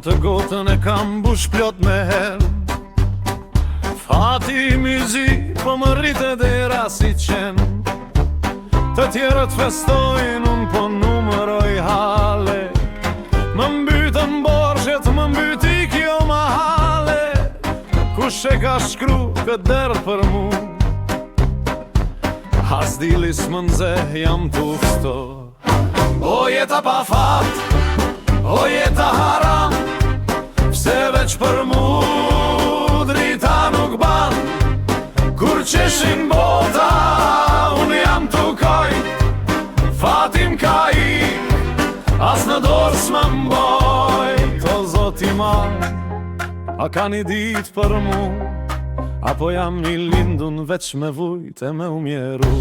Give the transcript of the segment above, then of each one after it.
të gotën e kam bush plot me her. Fati mizi po më rritet e rasi qen. Të tjerët festojnë, unë po numëroj hale. Më mbytën borxhet, më mbyti kjo mahale. Kush e ka shkru këtë derdh për mu? As dili s'më nxeh, jam tufto. O jeta pa fat, o jeta haram, pse veç për mu drita nuk ban. Kur qeshin bota, unë jam tukoj, fatim ka ik, as në dorë s'më mboj. O zoti ma, a ka një dit për mu, apo jam një lindun veç me vujt e me umjeru?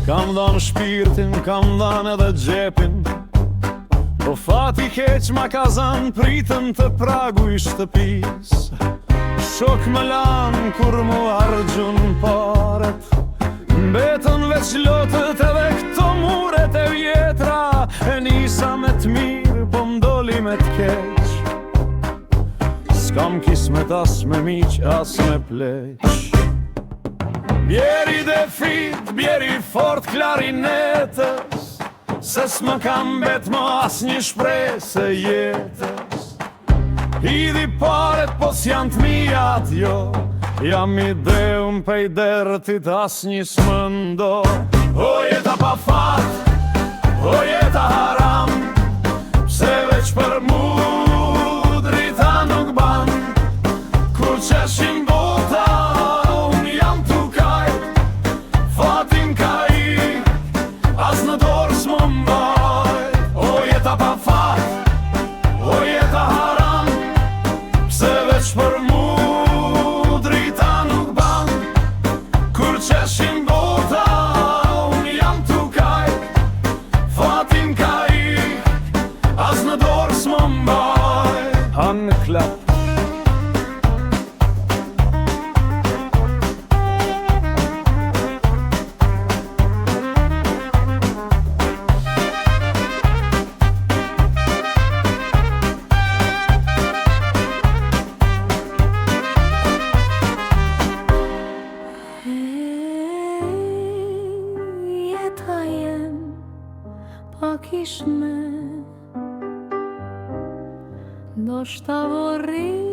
Kam dhanë shpirtin, kam dhanë edhe gjepin, po fati keq ma ka zanë pritën të pragu i shtëpis. Shok më lanë kur mu argjun paret, mbetën veç lotët edhe këto muret e vjetra. E nisa me t'mirë, po mdoli me t'keq, s'kam kismet as me miq, as me pleq. Bjeri dhe fit, bjeri fort klarinetës, se s'më kam bet më as një shpresë e jetës. Hidhi paret po s'jan t'mijat jo, jam i dreun pej dertit as një s'mëndo. O jeta pa fat, o jeta haram, pse veç për mu drita nuk ban. Kur qeshin bota, unë jam tukaj, fatin ka i, as në dorë s'më mbaj. O jeta pa fat, o jeta haram, pse veç për mu drita nuk ban. Kur qeshin bota, unë jam tukaj, fatin ka i, as në dorë s'më mbaj. Hanë klap Pakishme, do shta vorri